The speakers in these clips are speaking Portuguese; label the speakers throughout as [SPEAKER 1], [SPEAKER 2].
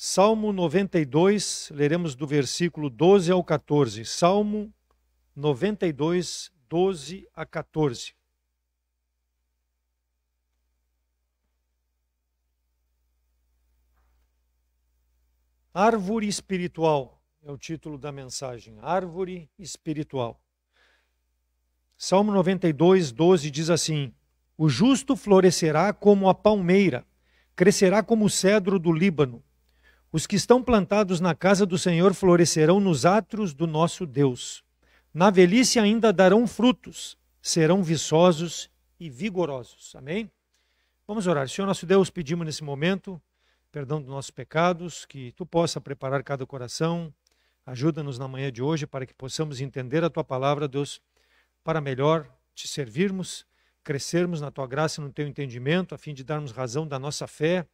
[SPEAKER 1] Salmo 92, leremos do versículo 12 ao 14. Salmo 92, 12 a 14. Árvore espiritual é o título da mensagem. Árvore espiritual. Salmo 92, 12 diz assim: O justo florescerá como a palmeira, crescerá como o cedro do Líbano. Os que estão plantados na casa do Senhor florescerão nos átrios do nosso Deus. Na velhice ainda darão frutos, serão viçosos e vigorosos. Amém? Vamos orar. Senhor nosso Deus, pedimos nesse momento perdão dos nossos pecados, que Tu possa preparar cada coração. Ajuda-nos na manhã de hoje para que possamos entender a Tua palavra, Deus, para melhor Te servirmos, crescermos na Tua graça e no Teu entendimento, a fim de darmos razão da nossa fé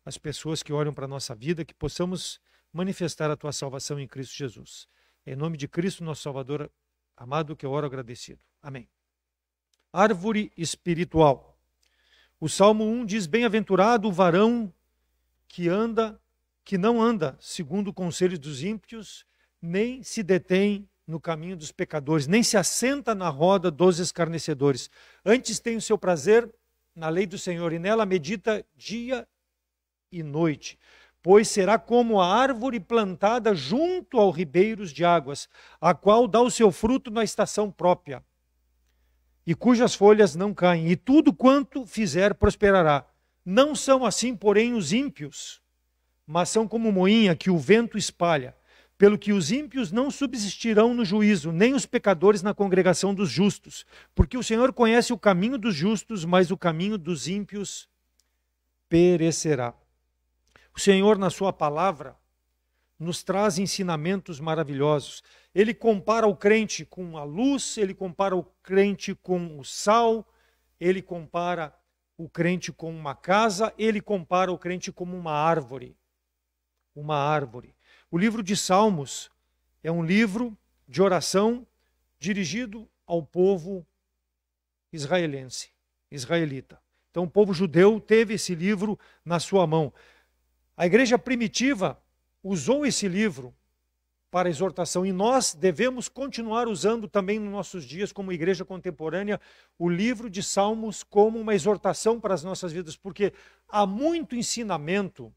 [SPEAKER 1] às pessoas que olham para a nossa vida, que possamos manifestar a Tua salvação em Cristo Jesus. Em nome de Cristo, nosso Salvador amado, que eu oro agradecido. Amém. Árvore espiritual. O Salmo 1 diz: Bem-aventurado o varão que não anda segundo o conselho dos ímpios, nem se detém no caminho dos pecadores, nem se assenta na roda dos escarnecedores. Antes tem o seu prazer na lei do Senhor, e nela medita dia e noite. Pois será como a árvore plantada junto aos ribeiros de águas, a qual dá o seu fruto na estação própria, e cujas folhas não caem, e tudo quanto fizer prosperará. Não são assim, porém, os ímpios, mas são como moinha que o vento espalha. Pelo que os ímpios não subsistirão no juízo, nem os pecadores na congregação dos justos. Porque o Senhor conhece o caminho dos justos, mas o caminho dos ímpios perecerá. O Senhor, na sua palavra, nos traz ensinamentos maravilhosos. Ele compara o crente com a luz, ele compara o crente com o sal, ele compara o crente com uma casa, ele compara o crente como uma árvore. Uma árvore. O livro de Salmos é um livro de oração dirigido ao povo israelita. Então o povo judeu teve esse livro na sua mão. A igreja primitiva usou esse livro para exortação, e nós devemos continuar usando também nos nossos dias, como igreja contemporânea, o livro de Salmos como uma exortação para as nossas vidas, porque há muito ensinamento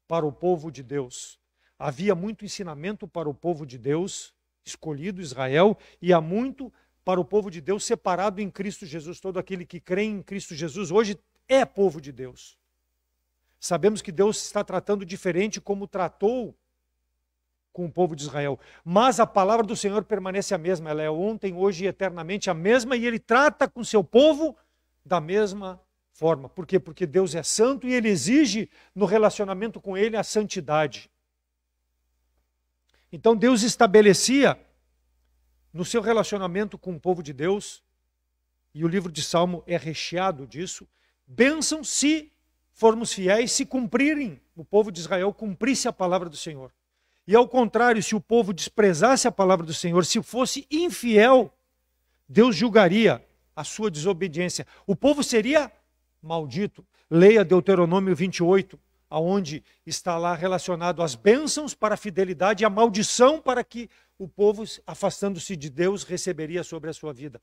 [SPEAKER 1] para o povo de Deus. Havia muito ensinamento para o povo de Deus, escolhido Israel, e há muito para o povo de Deus separado em Cristo Jesus. Todo aquele que crê em Cristo Jesus hoje é povo de Deus. Sabemos que Deus está tratando diferente como tratou com o povo de Israel. Mas a palavra do Senhor permanece a mesma. Ela é ontem, hoje e eternamente a mesma, e Ele trata com seu povo da mesma forma. Por quê? Porque Deus é santo e Ele exige no relacionamento com Ele a santidade. Então Deus estabelecia no seu relacionamento com o povo de Deus, e o livro de Salmo é recheado disso, bênção se formos fiéis, se cumprirem, o povo de Israel cumprisse a palavra do Senhor. E ao contrário, se o povo desprezasse a palavra do Senhor, se fosse infiel, Deus julgaria a sua desobediência. O povo seria maldito. Leia Deuteronômio 28, aonde está lá relacionado as bênçãos para a fidelidade e a maldição para que o povo, afastando-se de Deus, receberia sobre a sua vida.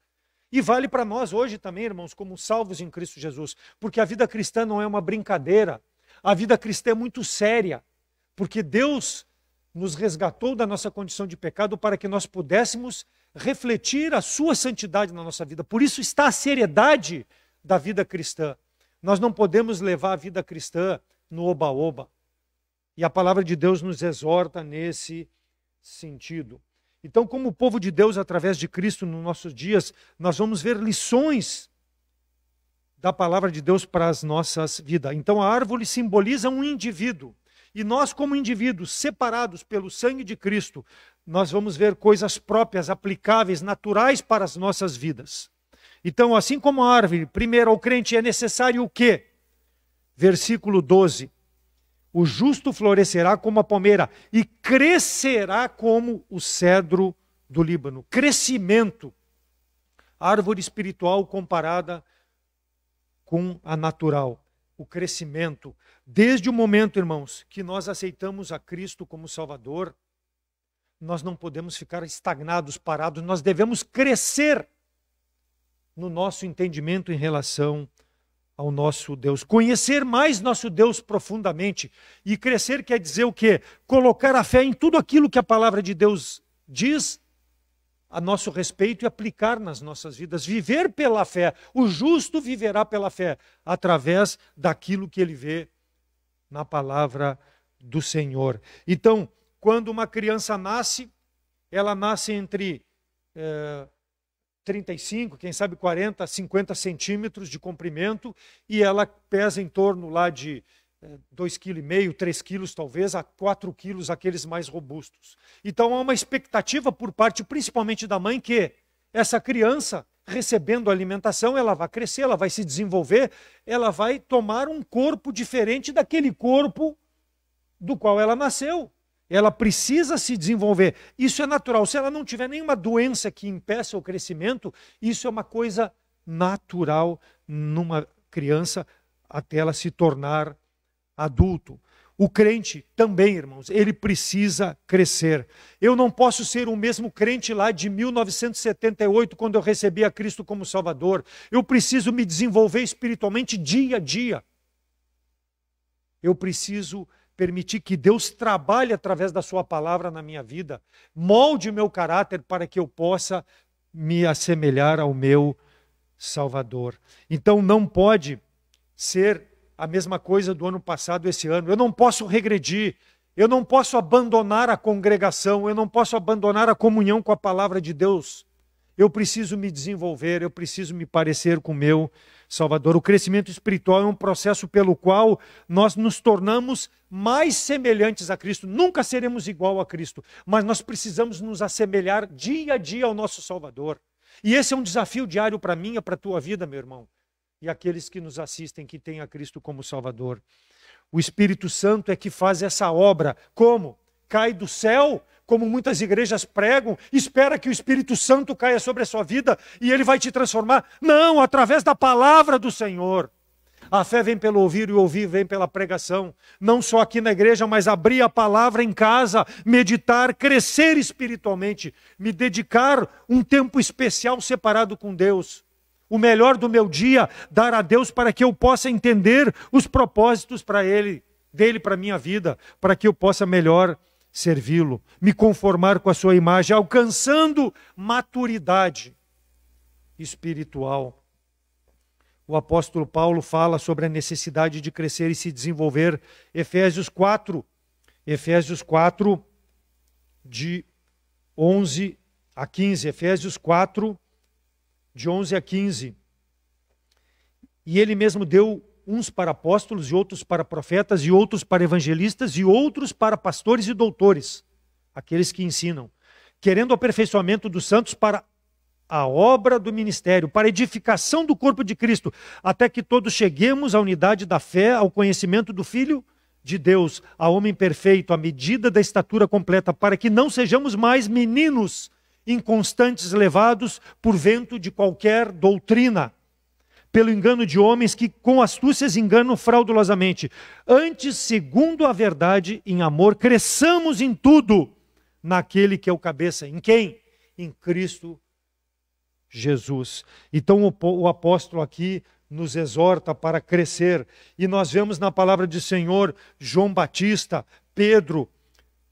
[SPEAKER 1] E vale para nós hoje também, irmãos, como salvos em Cristo Jesus, porque a vida cristã não é uma brincadeira. A vida cristã é muito séria, porque Deus nos resgatou da nossa condição de pecado para que nós pudéssemos refletir a sua santidade na nossa vida. Por isso está a seriedade da vida cristã. Nós não podemos levar a vida cristã no oba-oba. E a palavra de Deus nos exorta nesse sentido. Então, como o povo de Deus, através de Cristo nos nossos dias, nós vamos ver lições da palavra de Deus para as nossas vidas. Então, a árvore simboliza um indivíduo. E nós, como indivíduos separados pelo sangue de Cristo, nós vamos ver coisas próprias, aplicáveis, naturais para as nossas vidas. Então, assim como a árvore, primeiro ao crente é necessário o quê? Versículo 12. O justo florescerá como a palmeira e crescerá como o cedro do Líbano. Crescimento. Árvore espiritual comparada com a natural. o crescimento. Desde o momento, irmãos, que nós aceitamos a Cristo como Salvador, nós não podemos ficar estagnados, parados, nós devemos crescer no nosso entendimento em relação ao nosso Deus. Conhecer mais nosso Deus profundamente. E crescer quer dizer o quê? Colocar a fé em tudo aquilo que a palavra de Deus diz a nosso respeito e aplicar nas nossas vidas. Viver pela fé. O justo viverá pela fé, através daquilo que ele vê na palavra do Senhor. Então, quando uma criança nasce, ela nasce entre 35, quem sabe 40, 50 centímetros de comprimento, e ela pesa em torno lá de 2,5 kg, 3 quilos talvez, a 4 quilos, aqueles mais robustos. Então há uma expectativa por parte principalmente da mãe que essa criança, recebendo alimentação, ela vai crescer, ela vai se desenvolver, ela vai tomar um corpo diferente daquele corpo do qual ela nasceu. Ela precisa se desenvolver. Isso é natural. Se ela não tiver nenhuma doença que impeça o crescimento, isso é uma coisa natural numa criança até ela se tornar adulto. O crente também, irmãos, ele precisa crescer. Eu não posso ser o mesmo crente lá de 1978, quando eu recebi a Cristo como Salvador. Eu preciso me desenvolver espiritualmente dia a dia. Eu preciso permitir que Deus trabalhe através da sua palavra na minha vida, molde o meu caráter para que eu possa me assemelhar ao meu Salvador. Então não pode ser a mesma coisa do ano passado, esse ano. Eu não posso regredir, eu não posso abandonar a congregação, eu não posso abandonar a comunhão com a palavra de Deus. Eu preciso me desenvolver, eu preciso me parecer com o meu Salvador. O crescimento espiritual é um processo pelo qual nós nos tornamos mais semelhantes a Cristo. Nunca seremos igual a Cristo, mas nós precisamos nos assemelhar dia a dia ao nosso Salvador. E esse é um desafio diário para mim e para a tua vida, meu irmão. E aqueles que nos assistem, que têm a Cristo como Salvador. O Espírito Santo é que faz essa obra. Como? Cai do céu, como muitas igrejas pregam, espera que o Espírito Santo caia sobre a sua vida e ele vai te transformar. Não, através da palavra do Senhor. A fé vem pelo ouvir e o ouvir vem pela pregação. Não só aqui na igreja, mas abrir a palavra em casa, meditar, crescer espiritualmente, me dedicar um tempo especial separado com Deus. O melhor do meu dia, dar a Deus para que eu possa entender os propósitos dele para a minha vida, para que eu possa melhor servi-lo, me conformar com a sua imagem, alcançando maturidade espiritual. O apóstolo Paulo fala sobre a necessidade de crescer e se desenvolver. Efésios 4, de 11 a 15. Efésios 4, de 11 a 15. E ele mesmo deu uns para apóstolos, e outros para profetas, e outros para evangelistas, e outros para pastores e doutores, aqueles que ensinam, querendo o aperfeiçoamento dos santos para a obra do ministério, para a edificação do corpo de Cristo, até que todos cheguemos à unidade da fé, ao conhecimento do Filho de Deus, a homem perfeito, à medida da estatura completa, para que não sejamos mais meninos inconstantes, levados por vento de qualquer doutrina, pelo engano de homens que com astúcias enganam fraudulosamente. Antes, segundo a verdade, em amor, cresçamos em tudo naquele que é o cabeça. Em quem? Em Cristo Jesus. Então o apóstolo aqui nos exorta para crescer. E nós vemos na palavra do Senhor, João Batista, Pedro,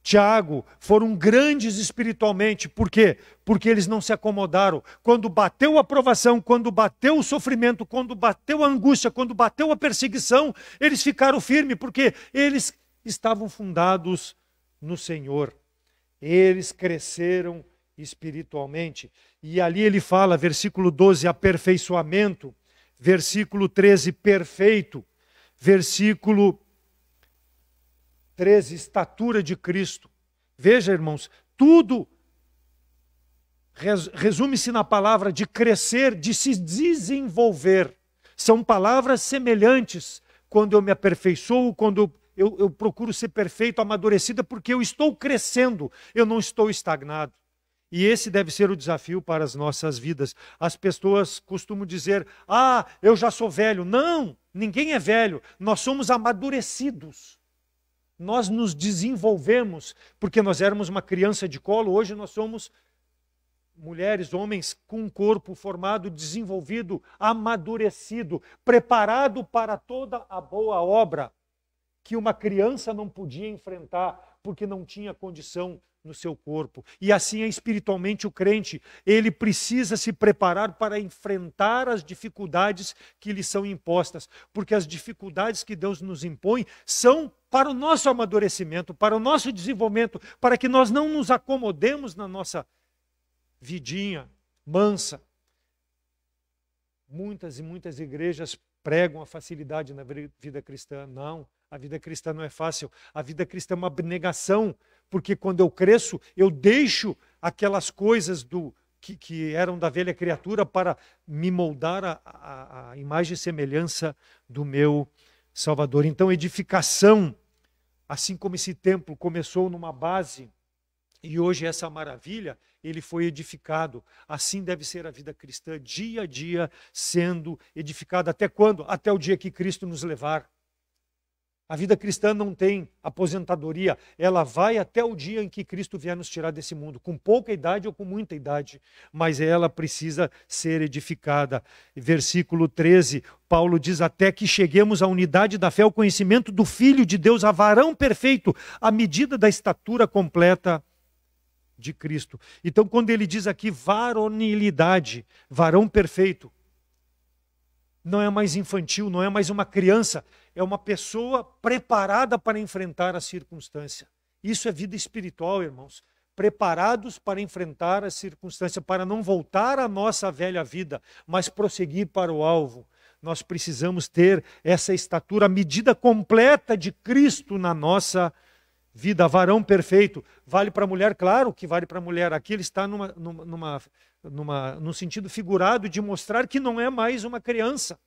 [SPEAKER 1] Tiago, foram grandes espiritualmente. Por quê? Porque eles não se acomodaram. Quando bateu a provação, quando bateu o sofrimento, quando bateu a angústia, quando bateu a perseguição, eles ficaram firmes, porque eles estavam fundados no Senhor. Eles cresceram espiritualmente. E ali ele fala, versículo 12, aperfeiçoamento, versículo 13, perfeito, versículo 13, estatura de Cristo. Veja, irmãos, tudo resume-se na palavra de crescer, de se desenvolver. São palavras semelhantes. Quando eu me aperfeiçoo, quando eu procuro ser perfeito, amadurecida, porque eu estou crescendo, eu não estou estagnado. E esse deve ser o desafio para as nossas vidas. As pessoas costumam dizer, eu já sou velho. Não, Ninguém é velho, nós somos amadurecidos. Nós nos desenvolvemos, porque nós éramos uma criança de colo, hoje nós somos mulheres, homens com um corpo formado, desenvolvido, amadurecido, preparado para toda a boa obra que uma criança não podia enfrentar, porque não tinha condição no seu corpo. E assim é espiritualmente o crente. Ele precisa se preparar para enfrentar as dificuldades que lhe são impostas, porque as dificuldades que Deus nos impõe são para o nosso amadurecimento, para o nosso desenvolvimento, para que nós não nos acomodemos na nossa vidinha mansa. Muitas e muitas igrejas pregam a facilidade na vida cristã. Não, a vida cristã não é fácil. A vida cristã é uma abnegação, porque quando eu cresço, eu deixo aquelas coisas que eram da velha criatura para me moldar a imagem e semelhança do meu Salvador. Então, edificação, assim como esse templo começou numa base, e hoje essa maravilha, ele foi edificado. Assim deve ser a vida cristã, dia a dia sendo edificada. Até quando? Até o dia que Cristo nos levar. A vida cristã não tem aposentadoria, ela vai até o dia em que Cristo vier nos tirar desse mundo, com pouca idade ou com muita idade, mas ela precisa ser edificada. Versículo 13, Paulo diz: até que cheguemos à unidade da fé, ao conhecimento do Filho de Deus, a varão perfeito, à medida da estatura completa de Cristo. Então, quando ele diz aqui varonilidade, varão perfeito, não é mais infantil, não é mais uma criança, é uma pessoa preparada para enfrentar a circunstância. Isso é vida espiritual, irmãos. Preparados para enfrentar a circunstância, para não voltar à nossa velha vida, mas prosseguir para o alvo. Nós precisamos ter essa estatura, a medida completa de Cristo na nossa vida. Varão perfeito. Vale para a mulher? Claro que vale para a mulher. Aqui ele está num sentido figurado de mostrar que não é mais uma criança.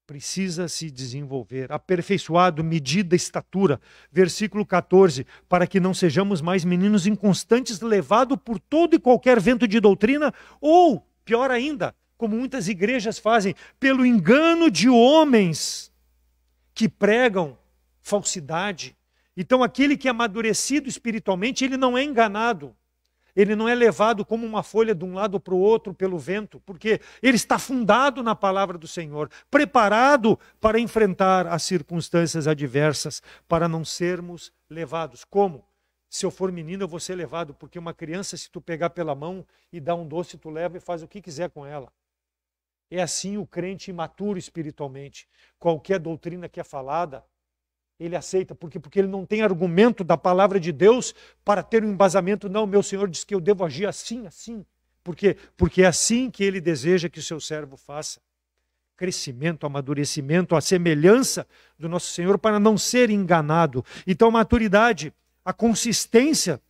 [SPEAKER 1] Precisa se desenvolver, aperfeiçoado, medida, estatura. Versículo 14, para que não sejamos mais meninos inconstantes, levados por todo e qualquer vento de doutrina, ou, pior ainda, como muitas igrejas fazem, pelo engano de homens que pregam falsidade. Então, aquele que é amadurecido espiritualmente, ele não é enganado. Ele não é levado como uma folha de um lado para o outro pelo vento, porque ele está fundado na palavra do Senhor, preparado para enfrentar as circunstâncias adversas, para não sermos levados. Como? Se eu for menino, eu vou ser levado, porque uma criança, se tu pegar pela mão e dar um doce, tu leva e faz o que quiser com ela. É assim o crente imaturo espiritualmente. Qualquer doutrina que é falada, ele aceita, porque ele não tem argumento da palavra de Deus para ter um embasamento. Não, meu Senhor diz que eu devo agir assim, assim. Porque é assim que ele deseja que o seu servo faça. Crescimento, amadurecimento, a semelhança do nosso Senhor para não ser enganado. Então, a maturidade, a consistência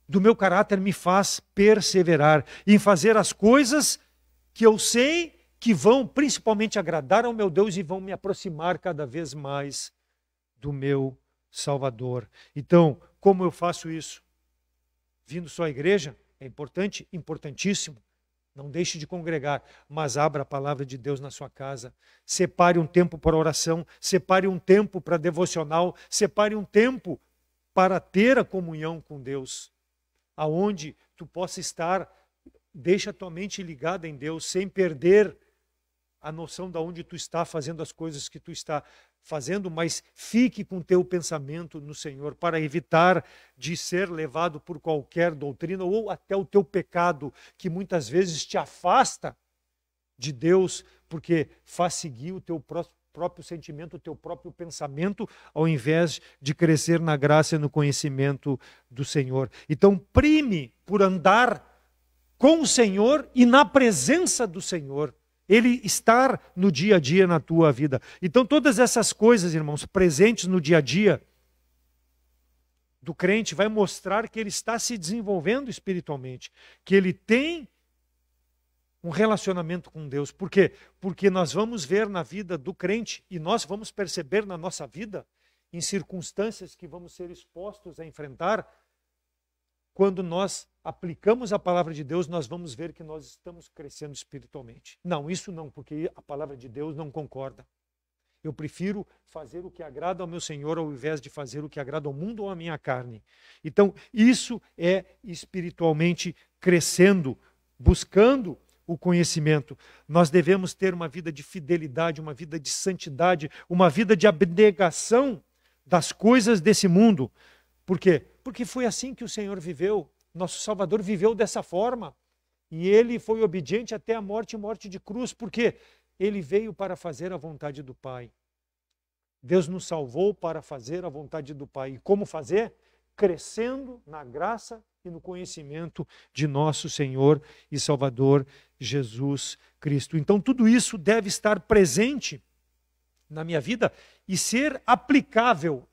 [SPEAKER 1] do meu caráter me faz perseverar em fazer as coisas que eu sei que vão principalmente agradar ao meu Deus e vão me aproximar cada vez mais do meu Salvador. Então, como eu faço isso? Vindo só à igreja? É importante? Importantíssimo. Não deixe de congregar, mas abra a palavra de Deus na sua casa. Separe um tempo para oração, separe um tempo para devocional, separe um tempo para ter a comunhão com Deus. Aonde tu possa estar, deixa a tua mente ligada em Deus, sem perder a noção de onde tu está fazendo as coisas que tu está fazendo, mas fique com o teu pensamento no Senhor, para evitar de ser levado por qualquer doutrina ou até o teu pecado, que muitas vezes te afasta de Deus, porque faz seguir o teu próprio sentimento, o teu próprio pensamento, ao invés de crescer na graça e no conhecimento do Senhor. Então, prime por andar com o Senhor e na presença do Senhor. Ele estar no dia a dia na tua vida. Então, todas essas coisas, irmãos, presentes no dia a dia do crente, vai mostrar que ele está se desenvolvendo espiritualmente, que ele tem um relacionamento com Deus. Por quê? Porque nós vamos ver na vida do crente, e nós vamos perceber na nossa vida, em circunstâncias que vamos ser expostos a enfrentar, quando nós aplicamos a palavra de Deus, nós vamos ver que nós estamos crescendo espiritualmente. Não, isso não, porque a palavra de Deus não concorda. Eu prefiro fazer o que agrada ao meu Senhor ao invés de fazer o que agrada ao mundo ou à minha carne. Então, isso é espiritualmente crescendo, buscando o conhecimento. Nós devemos ter uma vida de fidelidade, uma vida de santidade, uma vida de abnegação das coisas desse mundo. Por quê? Porque foi assim que o Senhor viveu. Nosso Salvador viveu dessa forma. E ele foi obediente até a morte e morte de cruz. Por quê? Ele veio para fazer a vontade do Pai. Deus nos salvou para fazer a vontade do Pai. E como fazer? Crescendo na graça e no conhecimento de nosso Senhor e Salvador Jesus Cristo. Então tudo isso deve estar presente na minha vida e ser aplicado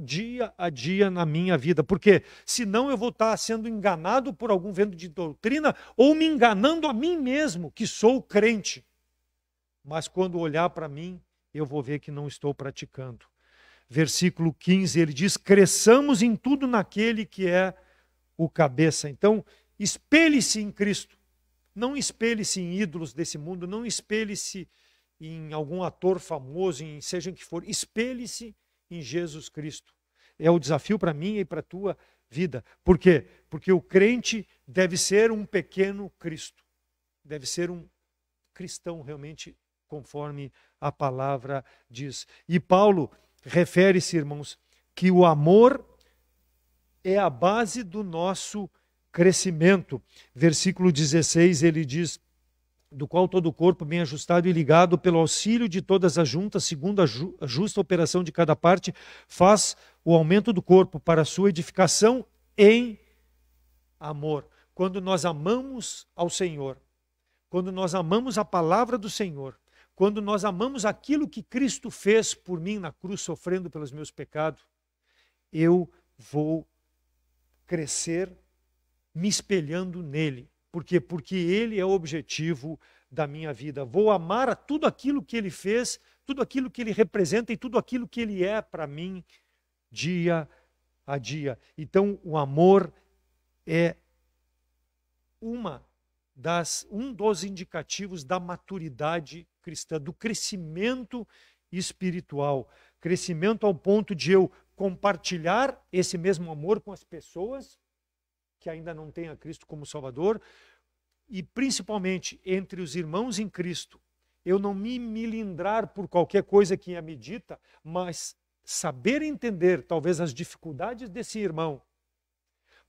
[SPEAKER 1] dia a dia na minha vida. Porque senão eu vou estar sendo enganado por algum vento de doutrina ou me enganando a mim mesmo, que sou crente. Mas quando olhar para mim, eu vou ver que não estou praticando. Versículo 15, ele diz, cresçamos em tudo naquele que é o cabeça. Então, espelhe-se em Cristo. Não espelhe-se em ídolos desse mundo, não espelhe-se em algum ator famoso, em seja em que for. Espelhe-se em Jesus Cristo. É o desafio para mim e para a tua vida. Por quê? Porque o crente deve ser um pequeno Cristo. Deve ser um cristão realmente conforme a palavra diz. E Paulo refere-se, irmãos, que o amor é a base do nosso crescimento. Versículo 16, ele diz, do qual todo o corpo bem ajustado e ligado pelo auxílio de todas as juntas, segundo a justa operação de cada parte, faz o aumento do corpo para a sua edificação em amor. Quando nós amamos ao Senhor, quando nós amamos a palavra do Senhor, quando nós amamos aquilo que Cristo fez por mim na cruz, sofrendo pelos meus pecados, eu vou crescer me espelhando nele. Por quê? Porque ele é o objetivo da minha vida. Vou amar a tudo aquilo que ele fez, tudo aquilo que ele representa e tudo aquilo que ele é para mim dia a dia. Então, o amor é um dos indicativos da maturidade cristã, do crescimento espiritual. Crescimento ao ponto de eu compartilhar esse mesmo amor com as pessoas que ainda não têm a Cristo como Salvador e principalmente entre os irmãos em Cristo. Eu não me milindrar por qualquer coisa que é me dita, mas saber entender talvez as dificuldades desse irmão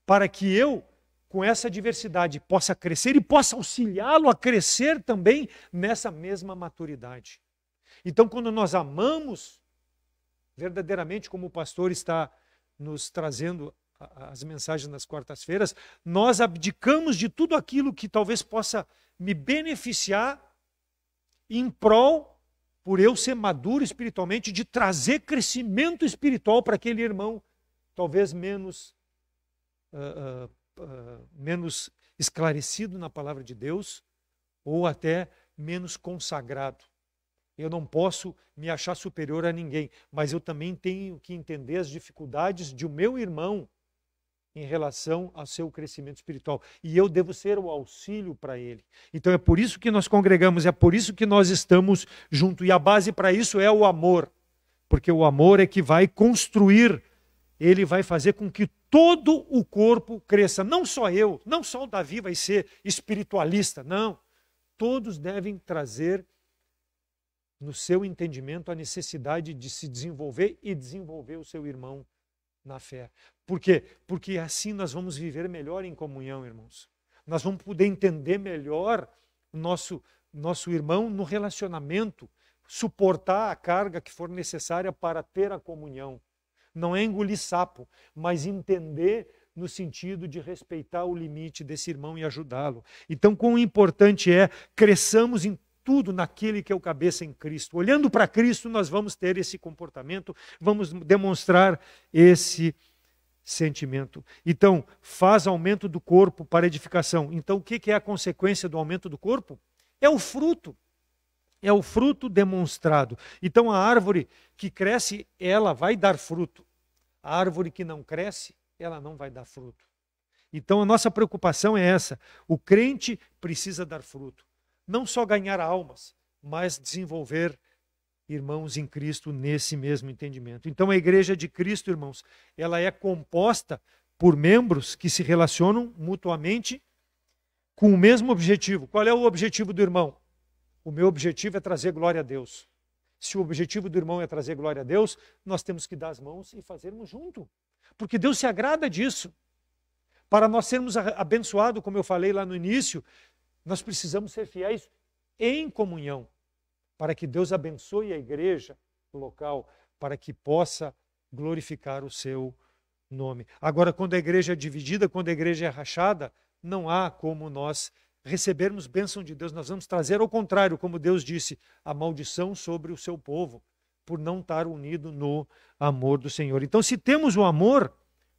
[SPEAKER 1] para que eu, com essa diversidade, possa crescer e possa auxiliá-lo a crescer também nessa mesma maturidade. Então, quando nós amamos verdadeiramente, como o pastor está nos trazendo as mensagens nas quartas-feiras, nós abdicamos de tudo aquilo que talvez possa me beneficiar em prol, por eu ser maduro espiritualmente, de trazer crescimento espiritual para aquele irmão, talvez menos esclarecido na palavra de Deus, ou até menos consagrado. Eu não posso me achar superior a ninguém, mas eu também tenho que entender as dificuldades de o meu irmão em relação ao seu crescimento espiritual. E eu devo ser o auxílio para ele. Então é por isso que nós congregamos, é por isso que nós estamos juntos. E a base para isso é o amor. Porque o amor é que vai construir, ele vai fazer com que todo o corpo cresça. Não só eu, não só o Davi vai ser espiritualista, não. Todos devem trazer no seu entendimento a necessidade de se desenvolver e desenvolver o seu irmão na fé. Por quê? Porque assim nós vamos viver melhor em comunhão, irmãos. Nós vamos poder entender melhor o nosso irmão no relacionamento, suportar a carga que for necessária para ter a comunhão. Não é engolir sapo, mas entender no sentido de respeitar o limite desse irmão e ajudá-lo. Então, quão importante é cresçamos em tudo naquele que é o cabeça em Cristo. Olhando para Cristo, nós vamos ter esse comportamento, vamos demonstrar esse sentimento. Então, faz aumento do corpo para edificação. Então, o que é a consequência do aumento do corpo? É o fruto. É o fruto demonstrado. Então, a árvore que cresce, ela vai dar fruto. A árvore que não cresce, ela não vai dar fruto. Então a nossa preocupação é essa. O crente precisa dar fruto. Não só ganhar almas, mas desenvolver irmãos em Cristo nesse mesmo entendimento. Então a igreja de Cristo, irmãos, ela é composta por membros que se relacionam mutuamente com o mesmo objetivo. Qual é o objetivo do irmão? O meu objetivo é trazer glória a Deus. Se o objetivo do irmão é trazer glória a Deus, nós temos que dar as mãos e fazermos junto. Porque Deus se agrada disso. Para nós sermos abençoados, como eu falei lá no início, nós precisamos ser fiéis em comunhão, para que Deus abençoe a igreja local, para que possa glorificar o seu nome. Agora, quando a igreja é dividida, quando a igreja é rachada, não há como nós recebermos bênção de Deus. Nós vamos trazer, ao contrário, como Deus disse, a maldição sobre o seu povo, por não estar unido no amor do Senhor. Então, se temos o amor,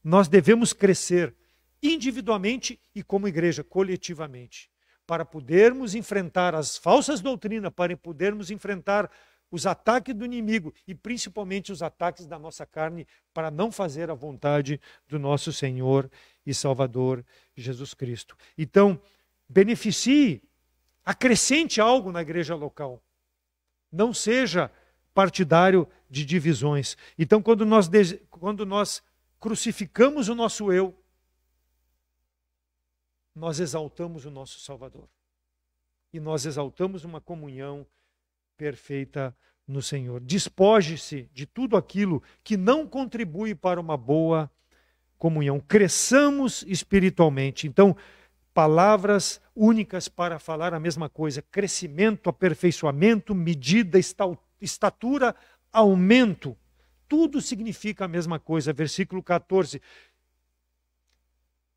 [SPEAKER 1] nós devemos crescer individualmente e como igreja, coletivamente, para podermos enfrentar as falsas doutrinas, para podermos enfrentar os ataques do inimigo e principalmente os ataques da nossa carne, para não fazer a vontade do nosso Senhor e Salvador Jesus Cristo. Então, beneficie, acrescente algo na igreja local. Não seja partidário de divisões. Então, quando nós crucificamos o nosso eu, nós exaltamos o nosso Salvador. E nós exaltamos uma comunhão perfeita no Senhor. Despoje-se de tudo aquilo que não contribui para uma boa comunhão. Cresçamos espiritualmente. Então, palavras únicas para falar a mesma coisa. Crescimento, aperfeiçoamento, medida, estatura, aumento. Tudo significa a mesma coisa. Versículo 14.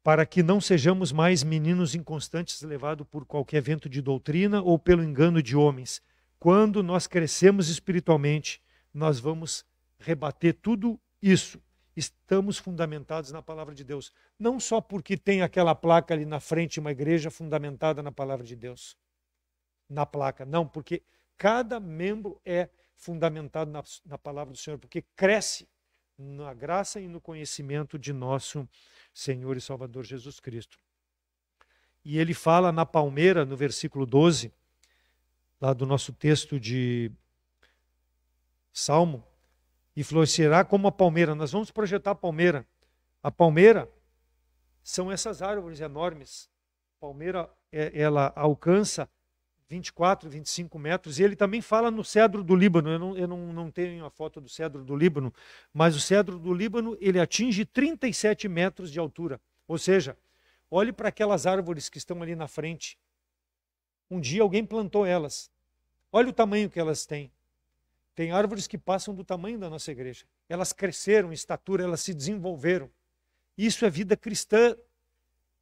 [SPEAKER 1] Para que não sejamos mais meninos inconstantes, levados por qualquer vento de doutrina ou pelo engano de homens. Quando nós crescemos espiritualmente, nós vamos rebater tudo isso. Estamos fundamentados na palavra de Deus. Não só porque tem aquela placa ali na frente, uma igreja fundamentada na palavra de Deus. Na placa, não, porque cada membro é fundamentado na palavra do Senhor, porque cresce na graça e no conhecimento de nosso Senhor e Salvador Jesus Cristo. E ele fala na palmeira, no versículo 12, lá do nosso texto de Salmo, e florescerá como a palmeira. Nós vamos projetar a palmeira. A palmeira são essas árvores enormes. A palmeira, ela alcança 24, 25 metros, e ele também fala no cedro do Líbano. Eu não tenho a foto do cedro do Líbano, mas o cedro do Líbano, ele atinge 37 metros de altura. Ou seja, olhe para aquelas árvores que estão ali na frente. Um dia alguém plantou elas. Olha o tamanho que elas têm. Tem árvores que passam do tamanho da nossa igreja. Elas cresceram em estatura, elas se desenvolveram. Isso é vida cristã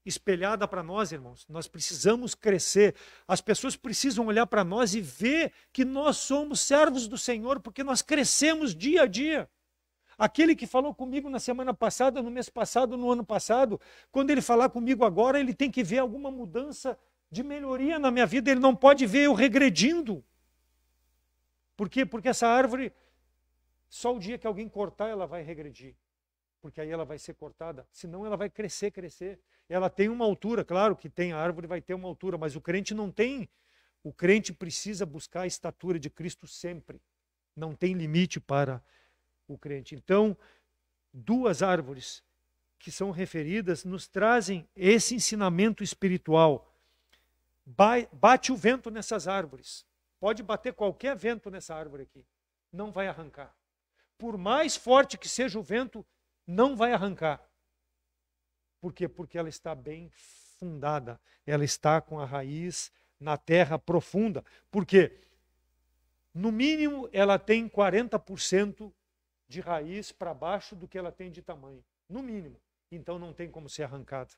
[SPEAKER 1] espelhada para nós, irmãos. Nós precisamos crescer. As pessoas precisam olhar para nós e ver que nós somos servos do Senhor, porque nós crescemos dia a dia. Aquele que falou comigo na semana passada, no mês passado, no ano passado, quando ele falar comigo agora, ele tem que ver alguma mudança de melhoria na minha vida. Ele não pode ver eu regredindo. Por quê? Porque essa árvore, só o dia que alguém cortar, ela vai regredir. Porque aí ela vai ser cortada. Senão ela vai crescer, crescer. Ela tem uma altura, claro que tem, a árvore vai ter uma altura, mas o crente não tem. O crente precisa buscar a estatura de Cristo sempre. Não tem limite para o crente. Então, duas árvores que são referidas nos trazem esse ensinamento espiritual. Bate o vento nessas árvores. Pode bater qualquer vento nessa árvore aqui. Não vai arrancar. Por mais forte que seja o vento, não vai arrancar. Por quê? Porque ela está bem fundada. Ela está com a raiz na terra profunda. Por quê? No mínimo, ela tem 40% de raiz para baixo do que ela tem de tamanho. No mínimo. Então não tem como ser arrancada.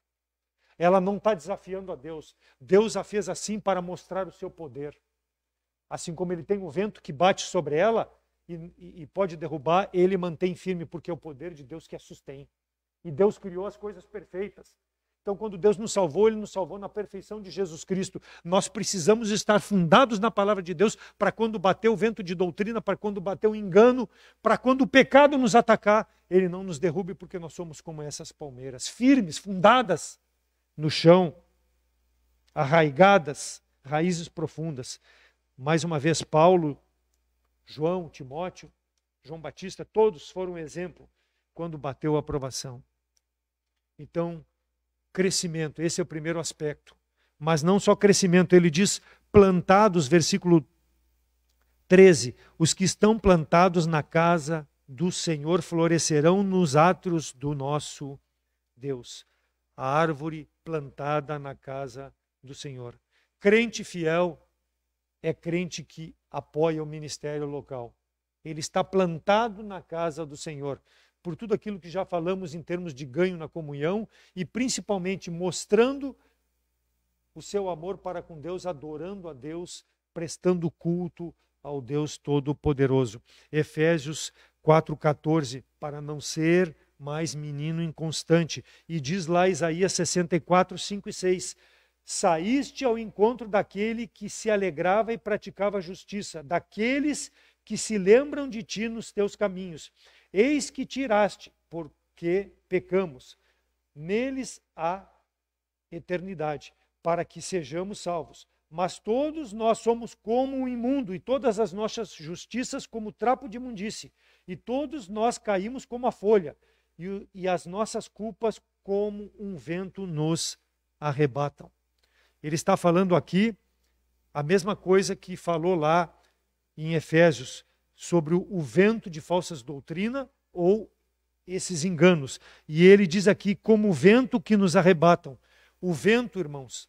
[SPEAKER 1] Ela não está desafiando a Deus. Deus a fez assim para mostrar o seu poder. Assim como ele tem o vento que bate sobre ela e pode derrubar, ele mantém firme, porque é o poder de Deus que a sustém. E Deus criou as coisas perfeitas. Então, quando Deus nos salvou, Ele nos salvou na perfeição de Jesus Cristo. Nós precisamos estar fundados na palavra de Deus para quando bater o vento de doutrina, para quando bater o engano, para quando o pecado nos atacar, Ele não nos derrube, porque nós somos como essas palmeiras, firmes, fundadas no chão, arraigadas, raízes profundas. Mais uma vez, Paulo, João, Timóteo, João Batista, todos foram um exemplo quando bateu a provação. Então, crescimento, esse é o primeiro aspecto. Mas não só crescimento, ele diz plantados, versículo 13, os que estão plantados na casa do Senhor florescerão nos átrios do nosso Deus. A árvore plantada na casa do Senhor. Crente fiel é crente que apoia o ministério local. Ele está plantado na casa do Senhor, por tudo aquilo que já falamos em termos de ganho na comunhão e principalmente mostrando o seu amor para com Deus, adorando a Deus, prestando culto ao Deus Todo-Poderoso. Efésios 4,14, para não ser mais menino inconstante. E diz lá Isaías 64, 5 e 6, saíste ao encontro daquele que se alegrava e praticava a justiça, daqueles que se lembram de ti nos teus caminhos. Eis que tiraste, porque pecamos. Neles há eternidade, para que sejamos salvos. Mas todos nós somos como o imundo, e todas as nossas justiças como trapo de imundície. E todos nós caímos como a folha, e as nossas culpas como um vento nos arrebatam. Ele está falando aqui a mesma coisa que falou lá em Efésios, sobre o vento de falsas doutrinas ou esses enganos. E ele diz aqui, como o vento que nos arrebatam. O vento, irmãos,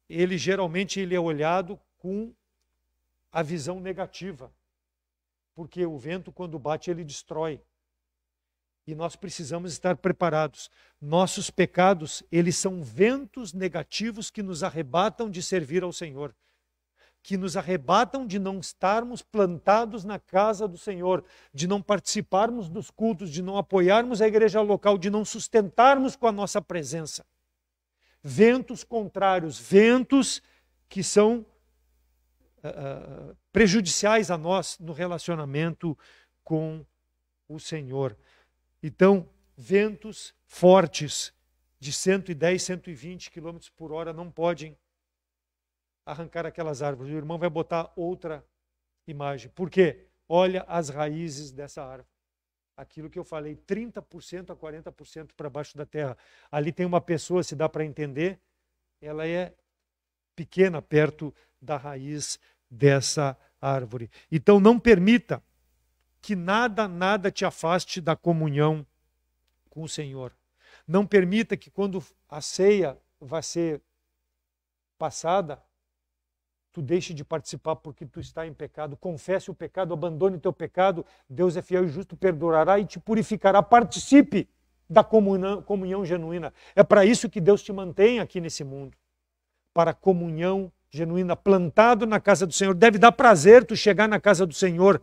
[SPEAKER 1] ele geralmente é olhado com a visão negativa. Porque o vento, quando bate, ele destrói. E nós precisamos estar preparados. Nossos pecados, eles são ventos negativos que nos arrebatam de servir ao Senhor, que nos arrebatam de não estarmos plantados na casa do Senhor, de não participarmos dos cultos, de não apoiarmos a igreja local, de não sustentarmos com a nossa presença. Ventos contrários, ventos que são prejudiciais a nós no relacionamento com o Senhor. Então, ventos fortes de 110, 120 km por hora não podem arrancar aquelas árvores. O irmão vai botar outra imagem. Por quê? Olha as raízes dessa árvore. Aquilo que eu falei, 30% a 40% para baixo da terra. Ali tem uma pessoa, se dá para entender, ela é pequena perto da raiz dessa árvore. Então não permita que nada te afaste da comunhão com o Senhor. Não permita que quando a ceia vai ser passada, tu deixe de participar porque tu está em pecado. Confesse o pecado, abandone o teu pecado. Deus é fiel e justo, perdoará e te purificará. Participe da comunhão genuína. É para isso que Deus te mantém aqui nesse mundo. Para a comunhão genuína, plantado na casa do Senhor. Deve dar prazer tu chegar na casa do Senhor.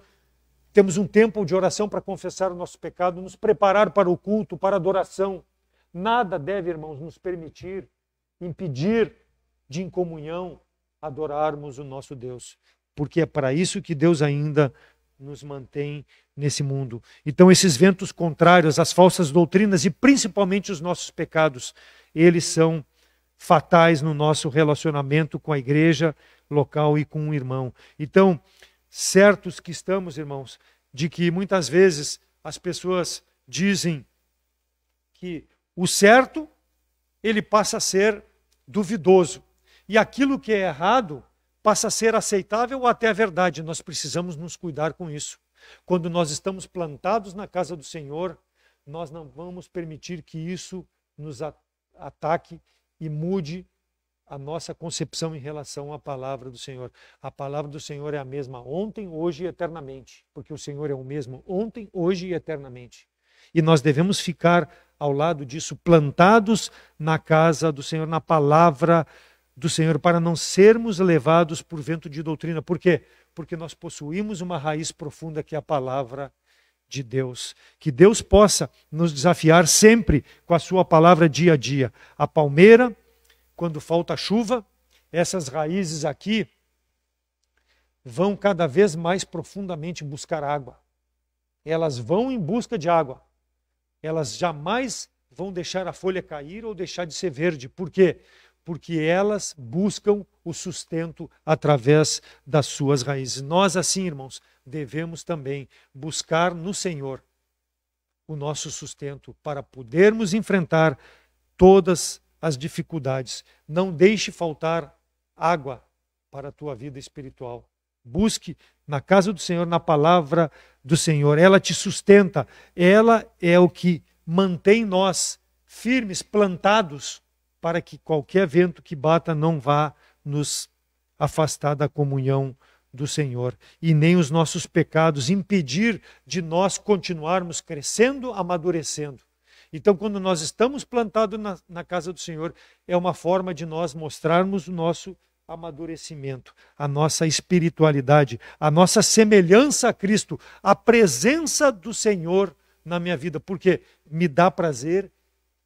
[SPEAKER 1] Temos um tempo de oração para confessar o nosso pecado, nos preparar para o culto, para a adoração. Nada deve, irmãos, nos permitir, impedir de em comunhão adorarmos o nosso Deus, porque é para isso que Deus ainda nos mantém nesse mundo. Então esses ventos contrários, as falsas doutrinas e principalmente os nossos pecados, eles são fatais no nosso relacionamento com a igreja local e com o irmão. Então, certos que estamos, irmãos, de que muitas vezes as pessoas dizem que o certo, ele passa a ser duvidoso. E aquilo que é errado passa a ser aceitável ou até a verdade. Nós precisamos nos cuidar com isso. Quando nós estamos plantados na casa do Senhor, nós não vamos permitir que isso nos ataque e mude a nossa concepção em relação à palavra do Senhor. A palavra do Senhor é a mesma ontem, hoje e eternamente. Porque o Senhor é o mesmo ontem, hoje e eternamente. E nós devemos ficar ao lado disso, plantados na casa do Senhor, na palavra do Senhor, para não sermos levados por vento de doutrina. Por quê? Porque nós possuímos uma raiz profunda que é a palavra de Deus. Que Deus possa nos desafiar sempre com a sua palavra dia a dia. A palmeira, quando falta chuva, essas raízes aqui vão cada vez mais profundamente buscar água. Elas vão em busca de água. Elas jamais vão deixar a folha cair ou deixar de ser verde. Por quê? Porque elas buscam o sustento através das suas raízes. Nós, assim, irmãos, devemos também buscar no Senhor o nosso sustento para podermos enfrentar todas as dificuldades. Não deixe faltar água para a tua vida espiritual. Busque na casa do Senhor, na palavra do Senhor. Ela te sustenta, ela é o que mantém nós firmes, plantados, para que qualquer vento que bata não vá nos afastar da comunhão do Senhor. E nem os nossos pecados impedir de nós continuarmos crescendo, amadurecendo. Então, quando nós estamos plantados na casa do Senhor, é uma forma de nós mostrarmos o nosso amadurecimento, a nossa espiritualidade, a nossa semelhança a Cristo, a presença do Senhor na minha vida, porque me dá prazer,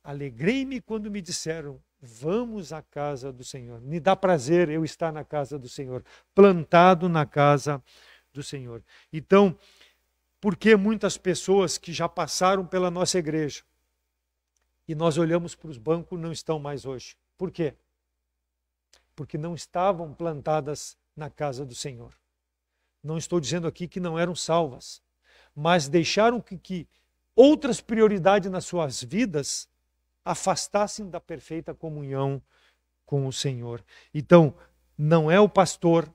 [SPEAKER 1] alegrei-me quando me disseram, vamos à casa do Senhor. Me dá prazer eu estar na casa do Senhor, plantado na casa do Senhor. Então, por que muitas pessoas que já passaram pela nossa igreja e nós olhamos para os bancos não estão mais hoje? Por quê? Porque não estavam plantadas na casa do Senhor. Não estou dizendo aqui que não eram salvas, mas deixaram que outras prioridades nas suas vidas afastassem da perfeita comunhão com o Senhor. Então, não é o pastor,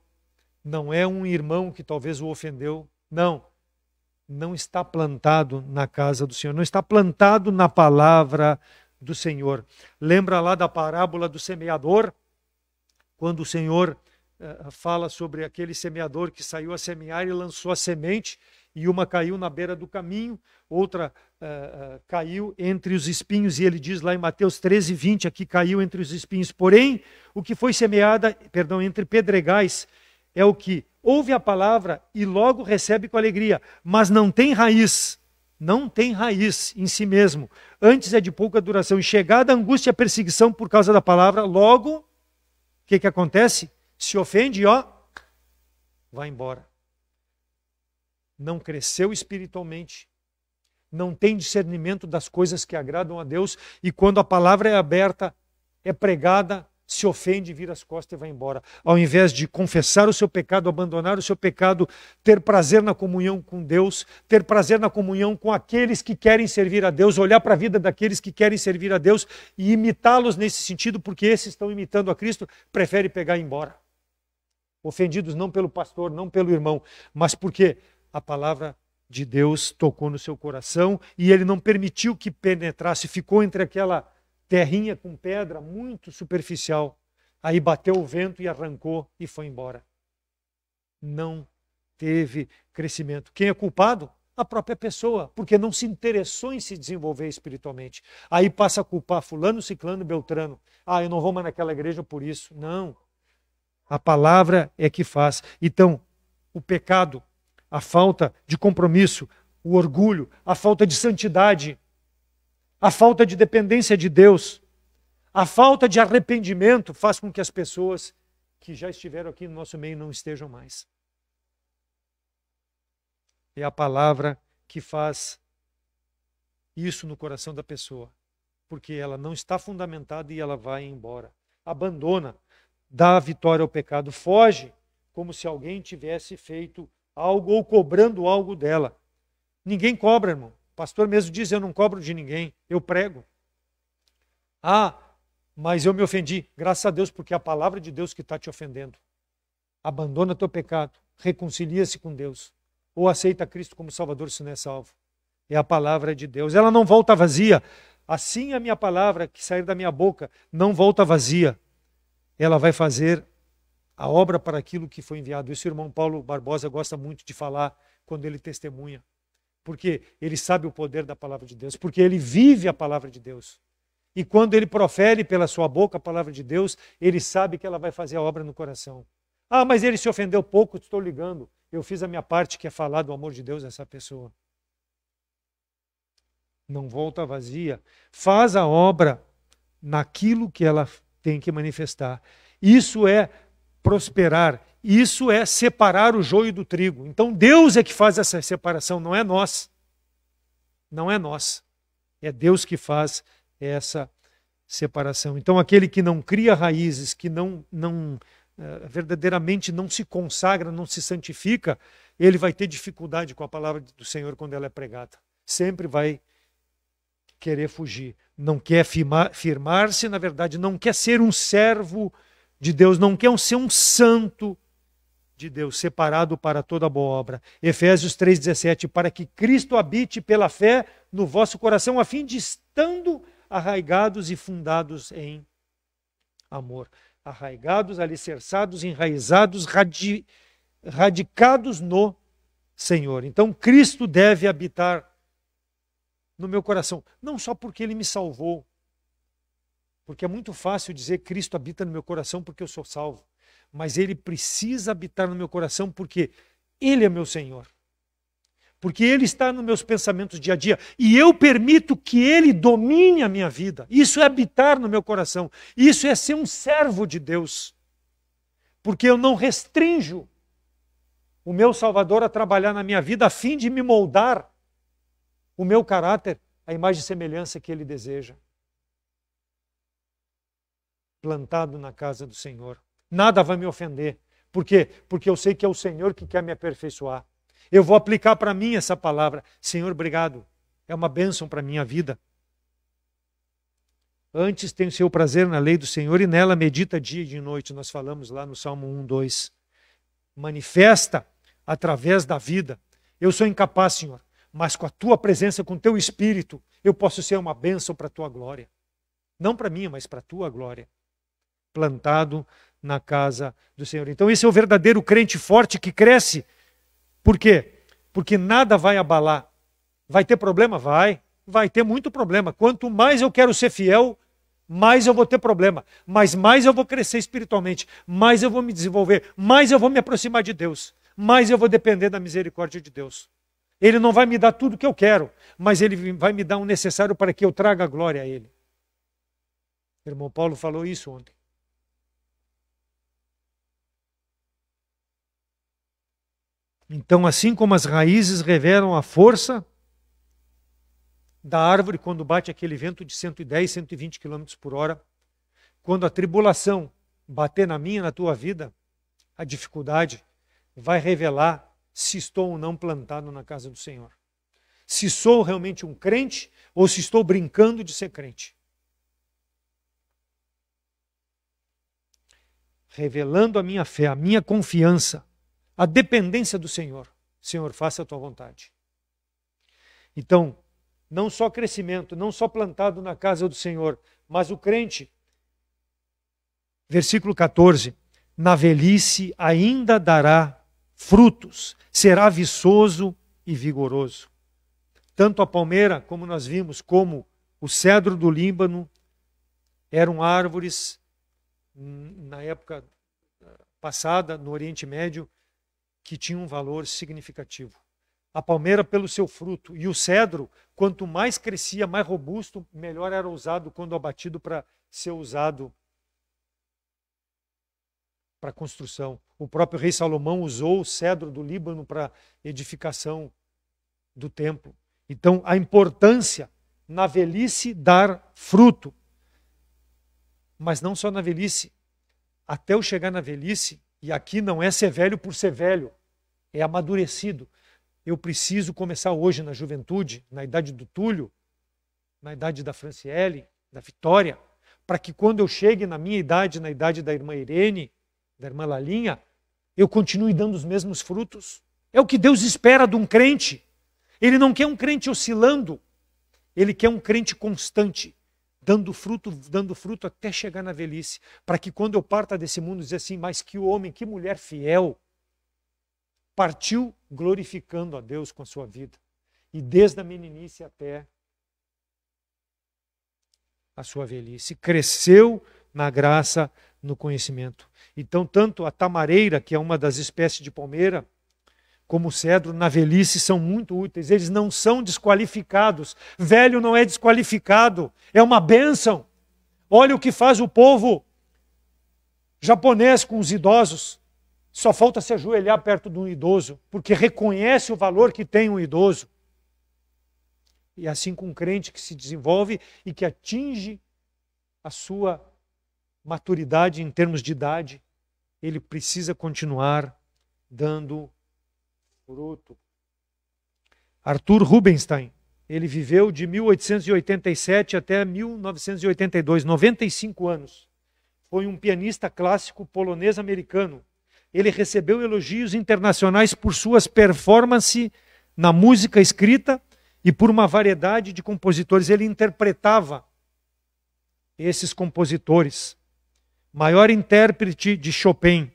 [SPEAKER 1] não é um irmão que talvez o ofendeu, não está plantado na casa do Senhor, não está plantado na palavra do Senhor. Lembra lá da parábola do semeador? Quando o Senhor fala sobre aquele semeador que saiu a semear e lançou a semente, e uma caiu na beira do caminho, outra caiu entre os espinhos, e ele diz lá em Mateus 13:20, aqui caiu entre os espinhos. Porém, o que foi semeada, entre pedregais, é o que ouve a palavra e logo recebe com alegria, mas não tem raiz em si mesmo, antes é de pouca duração, e chegada a angústia e a perseguição por causa da palavra, logo, o que acontece? Se ofende, vai embora. Não cresceu espiritualmente, não tem discernimento das coisas que agradam a Deus, e quando a palavra é aberta, é pregada, se ofende, vira as costas e vai embora. Ao invés de confessar o seu pecado, abandonar o seu pecado, ter prazer na comunhão com Deus, ter prazer na comunhão com aqueles que querem servir a Deus, olhar para a vida daqueles que querem servir a Deus e imitá-los nesse sentido, porque esses estão imitando a Cristo, prefere pegar e ir embora. Ofendidos não pelo pastor, não pelo irmão, mas porque a palavra de Deus tocou no seu coração e ele não permitiu que penetrasse, ficou entre aquela terrinha com pedra muito superficial. Aí bateu o vento e arrancou e foi embora. Não teve crescimento. Quem é culpado? A própria pessoa, porque não se interessou em se desenvolver espiritualmente. Aí passa a culpar fulano, ciclano, beltrano. Eu não vou mais naquela igreja por isso. Não. A palavra é que faz. Então, o pecado, a falta de compromisso, o orgulho, a falta de santidade, a falta de dependência de Deus, a falta de arrependimento faz com que as pessoas que já estiveram aqui no nosso meio não estejam mais. É a palavra que faz isso no coração da pessoa, porque ela não está fundamentada e ela vai embora. Abandona, dá a vitória ao pecado, foge como se alguém tivesse feito algo ou cobrando algo dela. Ninguém cobra, irmão. O pastor mesmo diz, eu não cobro de ninguém, eu prego. Mas eu me ofendi. Graças a Deus, porque é a palavra de Deus que está te ofendendo. Abandona teu pecado, reconcilia-se com Deus, ou aceita Cristo como Salvador se não é salvo. É a palavra de Deus. Ela não volta vazia. Assim a minha palavra que sair da minha boca não volta vazia. Ela vai fazer a obra para aquilo que foi enviado. Isso o irmão Paulo Barbosa gosta muito de falar quando ele testemunha. Porque ele sabe o poder da palavra de Deus, porque ele vive a palavra de Deus. E quando ele profere pela sua boca a palavra de Deus, ele sabe que ela vai fazer a obra no coração. Mas ele se ofendeu pouco, estou ligando. Eu fiz a minha parte, que é falar do amor de Deus a essa pessoa. não volta vazia, faz a obra naquilo que ela tem que manifestar. Isso é prosperar, isso é separar o joio do trigo. Então Deus é que faz essa separação, não é nós. Não é nós. É Deus que faz essa separação. Então aquele que não cria raízes, que verdadeiramente não se consagra, não se santifica, ele vai ter dificuldade com a palavra do Senhor quando ela é pregada. Sempre vai querer fugir. Não quer firmar-se, na verdade, não quer ser um servo de Deus, não quer ser um santo de Deus, separado para toda boa obra. Efésios 3,17, para que Cristo habite pela fé no vosso coração, a fim de estando arraigados e fundados em amor. Arraigados, alicerçados, enraizados, radicados no Senhor. Então Cristo deve habitar no meu coração, não só porque Ele me salvou, porque é muito fácil dizer Cristo habita no meu coração porque eu sou salvo, mas Ele precisa habitar no meu coração porque Ele é meu Senhor, porque Ele está nos meus pensamentos dia a dia, e eu permito que Ele domine a minha vida. Isso é habitar no meu coração, isso é ser um servo de Deus, porque eu não restringo o meu Salvador a trabalhar na minha vida a fim de me moldar o meu caráter, a imagem e semelhança que Ele deseja. Plantado na casa do Senhor. Nada vai me ofender. Por quê? Porque eu sei que é o Senhor que quer me aperfeiçoar. Eu vou aplicar para mim essa palavra. Senhor, obrigado. É uma bênção para a minha vida. Antes tenho seu prazer na lei do Senhor e nela medita dia e de noite. Nós falamos lá no Salmo 1, 2. Manifesta através da vida. Eu sou incapaz, Senhor, mas com a tua presença, com o teu Espírito, eu posso ser uma bênção para a tua glória. Não para mim, mas para a tua glória. Plantado na casa do Senhor. Então esse é o verdadeiro crente forte que cresce. Por quê? Porque nada vai abalar. Vai ter problema? Vai ter muito problema. Quanto mais eu quero ser fiel, mais eu vou ter problema. Mas mais eu vou crescer espiritualmente. Mais eu vou me desenvolver. Mais eu vou me aproximar de Deus. Mais eu vou depender da misericórdia de Deus. Ele não vai me dar tudo o que eu quero, mas Ele vai me dar o necessário para que eu traga glória a Ele. O irmão Paulo falou isso ontem. Então, assim como as raízes revelam a força da árvore quando bate aquele vento de 110, 120 km por hora, quando a tribulação bater na minha, na tua vida, a dificuldade vai revelar se estou ou não plantado na casa do Senhor. Se sou realmente um crente ou se estou brincando de ser crente. Revelando a minha fé, a minha confiança, a dependência do Senhor. Senhor, faça a tua vontade. Então, não só crescimento, não só plantado na casa do Senhor, mas o crente, versículo 14, na velhice ainda dará frutos, será viçoso e vigoroso. Tanto a palmeira, como nós vimos, como o cedro do Líbano, eram árvores, na época passada, no Oriente Médio, que tinham um valor significativo. A palmeira pelo seu fruto e o cedro, quanto mais crescia, mais robusto, melhor era usado quando abatido para ser usado para construção. O próprio rei Salomão usou o cedro do Líbano para edificação do templo. Então, a importância na velhice dar fruto. Mas não só na velhice. Até eu chegar na velhice, e aqui não é ser velho por ser velho, é amadurecido. Eu preciso começar hoje na juventude, na idade do Túlio, na idade da Franciele, da Vitória, para que quando eu chegue na minha idade, na idade da irmã Irene, da irmã Lalinha, eu continue dando os mesmos frutos. É o que Deus espera de um crente. Ele não quer um crente oscilando, ele quer um crente constante, dando fruto até chegar na velhice, para que quando eu parta desse mundo, dizer assim, mas que homem, que mulher fiel, partiu glorificando a Deus com a sua vida. E desde a meninice até a sua velhice, cresceu na graça, no conhecimento. Então, tanto a tamareira, que é uma das espécies de palmeira, como o cedro, na velhice são muito úteis. Eles não são desqualificados. Velho não é desqualificado, é uma bênção. Olha o que faz o povo japonês com os idosos. Só falta se ajoelhar perto de um idoso, porque reconhece o valor que tem um idoso. E assim com um crente que se desenvolve e que atinge a sua maturidade em termos de idade, ele precisa continuar dando fruto. Arthur Rubinstein, ele viveu de 1887 até 1982, 95 anos. Foi um pianista clássico polonês-americano. Ele recebeu elogios internacionais por suas performances na música escrita e por uma variedade de compositores. Ele interpretava esses compositores. Maior intérprete de Chopin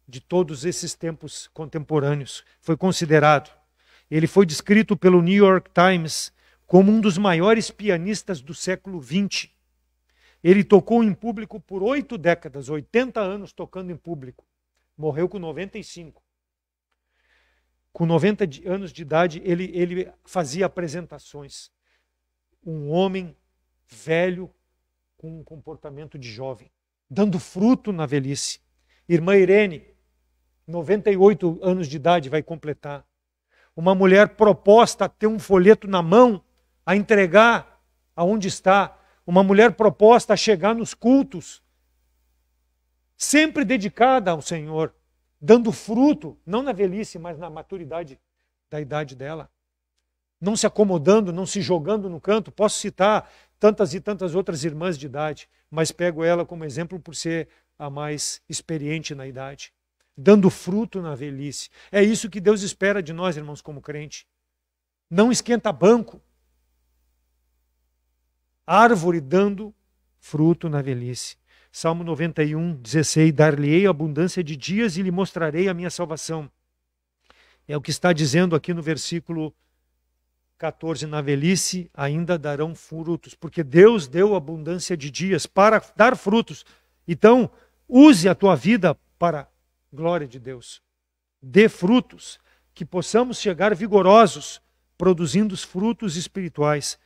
[SPEAKER 1] de todos esses tempos contemporâneos, foi considerado. Ele foi descrito pelo New York Times como um dos maiores pianistas do século XX. Ele tocou em público por 8 décadas, 80 anos tocando em público. Morreu com 95. Com 90 anos de idade, ele fazia apresentações. Um homem velho com um comportamento de jovem, dando fruto na velhice. Irmã Irene, 98 anos de idade, vai completar. Uma mulher proposta a ter um folheto na mão, a entregar aonde está. Uma mulher proposta a chegar nos cultos, sempre dedicada ao Senhor, dando fruto, não na velhice, mas na maturidade da idade dela. Não se acomodando, não se jogando no canto. Posso citar tantas e tantas outras irmãs de idade, mas pego ela como exemplo por ser a mais experiente na idade. Dando fruto na velhice. É isso que Deus espera de nós, irmãos, como crente. Não esquenta banco. Árvore dando fruto na velhice. Salmo 91, 16. Dar-lhe-ei abundância de dias e lhe mostrarei a minha salvação. É o que está dizendo aqui no versículo 14. Na velhice ainda darão frutos, porque Deus deu abundância de dias para dar frutos. Então, use a tua vida para a glória de Deus. Dê frutos, que possamos chegar vigorosos, produzindo os frutos espirituais.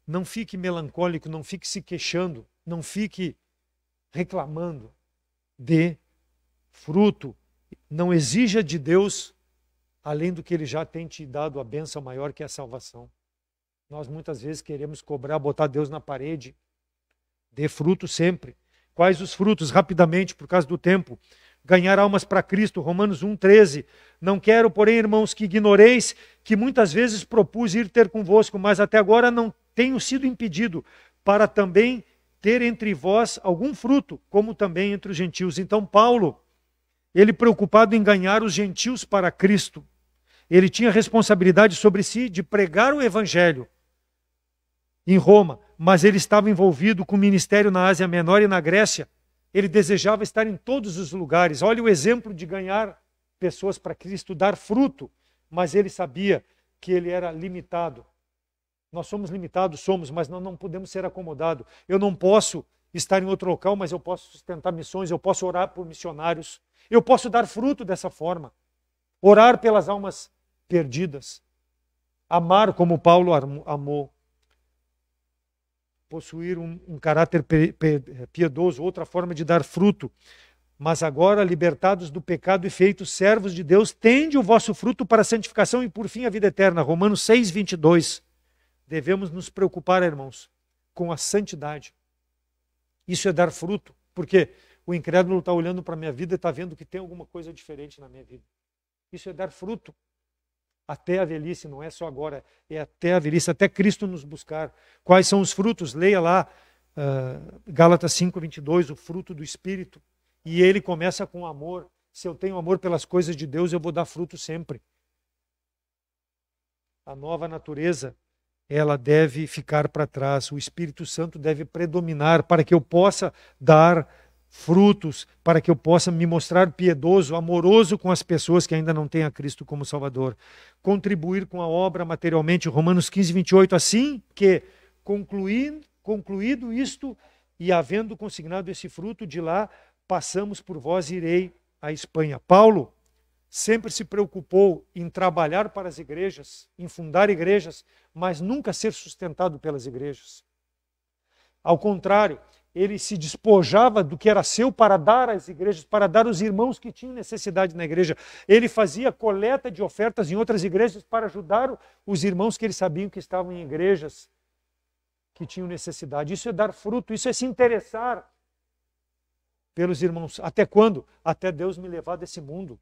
[SPEAKER 1] Não fique melancólico, não fique se queixando, não fique reclamando. Dê fruto. Não exija de Deus além do que Ele já tem te dado, a bênção maior que é a salvação. Nós muitas vezes queremos cobrar, botar Deus na parede. Dê fruto sempre. Quais os frutos? Rapidamente, por causa do tempo. Ganhar almas para Cristo, Romanos 1,13. Não quero, porém, irmãos, que ignoreis que muitas vezes propus ir ter convosco, mas até agora não tenho sido impedido, para também ter entre vós algum fruto, como também entre os gentios. Então Paulo, ele preocupado em ganhar os gentios para Cristo, ele tinha responsabilidade sobre si de pregar o evangelho em Roma, mas ele estava envolvido com o ministério na Ásia Menor e na Grécia. Ele desejava estar em todos os lugares. Olha o exemplo de ganhar pessoas para Cristo, dar fruto, mas ele sabia que ele era limitado. Nós somos limitados, mas nós não podemos ser acomodados. Eu não posso estar em outro local, mas eu posso sustentar missões, eu posso orar por missionários, eu posso dar fruto dessa forma. Orar pelas almas perdidas. Amar como Paulo amou. Possuir um caráter piedoso, outra forma de dar fruto. Mas agora, libertados do pecado e feitos servos de Deus, tende o vosso fruto para a santificação e por fim a vida eterna. Romanos 6, 22. Devemos nos preocupar, irmãos, com a santidade. Isso é dar fruto, porque o incrédulo está olhando para a minha vida e está vendo que tem alguma coisa diferente na minha vida. Isso é dar fruto. Até a velhice, não é só agora, é até a velhice, até Cristo nos buscar. Quais são os frutos? Leia lá, Gálatas 5, 22, o fruto do Espírito. E ele começa com amor. Se eu tenho amor pelas coisas de Deus, eu vou dar fruto sempre. A nova natureza, ela deve ficar para trás. O Espírito Santo deve predominar para que eu possa dar frutos, para que eu possa me mostrar piedoso, amoroso com as pessoas que ainda não têm a Cristo como Salvador. Contribuir com a obra materialmente, Romanos 15, 28, assim que, concluído isto e havendo consignado esse fruto, de lá passamos por vós e irei à Espanha. Paulo sempre se preocupou em trabalhar para as igrejas, em fundar igrejas, mas nunca ser sustentado pelas igrejas. Ao contrário, ele se despojava do que era seu para dar às igrejas, para dar aos irmãos que tinham necessidade na igreja. Ele fazia coleta de ofertas em outras igrejas para ajudar os irmãos que ele sabia que estavam em igrejas que tinham necessidade. Isso é dar fruto, isso é se interessar pelos irmãos. Até quando? Até Deus me levar desse mundo.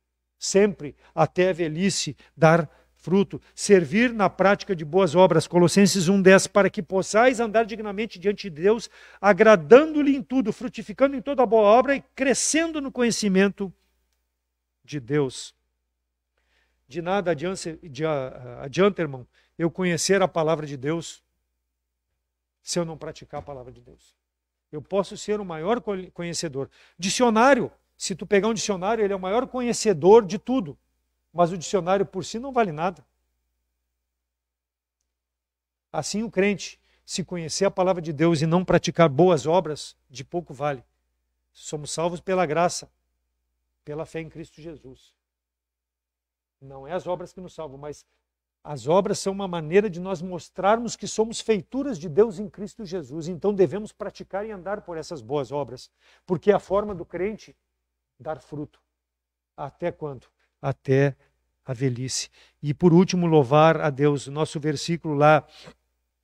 [SPEAKER 1] Sempre, até a velhice, dar fruto. Servir na prática de boas obras. Colossenses 1:10, para que possais andar dignamente diante de Deus, agradando-lhe em tudo, frutificando em toda boa obra e crescendo no conhecimento de Deus. De nada adianta, irmão, eu conhecer a palavra de Deus se eu não praticar a palavra de Deus. Eu posso ser o maior conhecedor. Dicionário, se tu pegar um dicionário, ele é o maior conhecedor de tudo. Mas o dicionário por si não vale nada. Assim o crente, se conhecer a palavra de Deus e não praticar boas obras, de pouco vale. Somos salvos pela graça, pela fé em Cristo Jesus. Não é as obras que nos salvam, mas as obras são uma maneira de nós mostrarmos que somos feituras de Deus em Cristo Jesus. Então devemos praticar e andar por essas boas obras, porque é a forma do crente dar fruto. Até quando? Até a velhice. E por último, louvar a Deus. Nosso versículo lá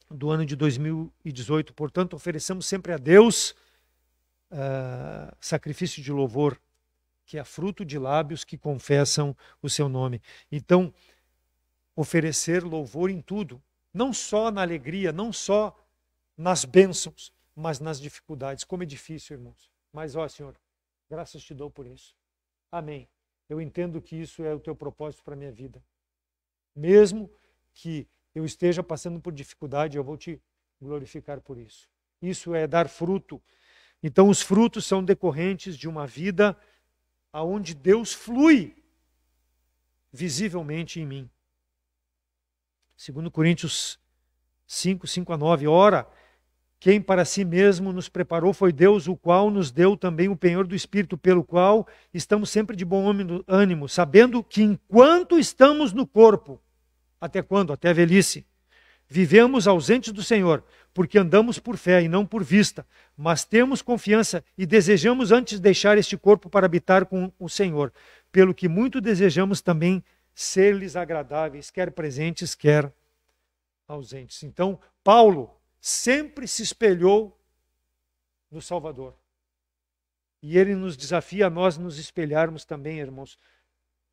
[SPEAKER 1] do ano de 2018. Portanto, ofereçamos sempre a Deus sacrifício de louvor, que é fruto de lábios que confessam o seu nome. Então, oferecer louvor em tudo. Não só na alegria, não só nas bênçãos, mas nas dificuldades. Como é difícil, irmãos. Mas, ó Senhor, graças te dou por isso. Amém. Eu entendo que isso é o teu propósito para a minha vida. Mesmo que eu esteja passando por dificuldade, eu vou te glorificar por isso. Isso é dar fruto. Então, os frutos são decorrentes de uma vida onde Deus flui visivelmente em mim. 2 Coríntios 5, 5-9. Ora, quem para si mesmo nos preparou foi Deus, o qual nos deu também o penhor do Espírito, pelo qual estamos sempre de bom ânimo, sabendo que enquanto estamos no corpo, até quando? Até a velhice, vivemos ausentes do Senhor, porque andamos por fé e não por vista, mas temos confiança e desejamos antes deixar este corpo para habitar com o Senhor, pelo que muito desejamos também ser-lhes agradáveis, quer presentes, quer ausentes. Então, Paulo sempre se espelhou no Salvador. E ele nos desafia a nós nos espelharmos também, irmãos,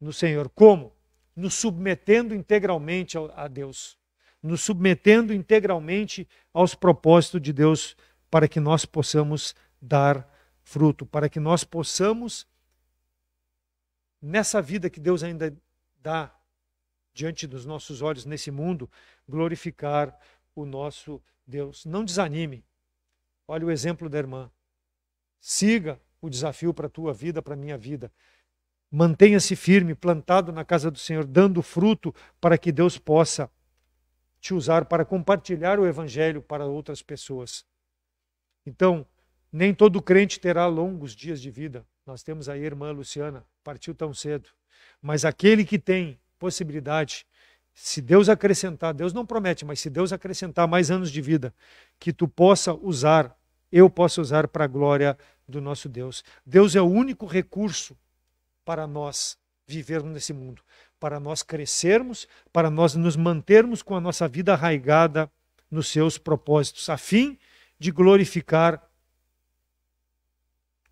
[SPEAKER 1] no Senhor. Como? Nos submetendo integralmente a Deus. Nos submetendo integralmente aos propósitos de Deus, para que nós possamos dar fruto, para que nós possamos, nessa vida que Deus ainda dá diante dos nossos olhos nesse mundo, glorificar o nosso Deus. Não desanime. Olha o exemplo da irmã. Siga o desafio para a tua vida, para a minha vida. Mantenha-se firme, plantado na casa do Senhor, dando fruto para que Deus possa te usar para compartilhar o evangelho para outras pessoas. Então, nem todo crente terá longos dias de vida. Nós temos aí a irmã Luciana, partiu tão cedo. Mas aquele que tem possibilidade, se Deus acrescentar, Deus não promete, mas se Deus acrescentar mais anos de vida, que tu possa usar, eu possa usar para a glória do nosso Deus. Deus é o único recurso para nós vivermos nesse mundo, para nós crescermos, para nós nos mantermos com a nossa vida arraigada nos seus propósitos, a fim de glorificar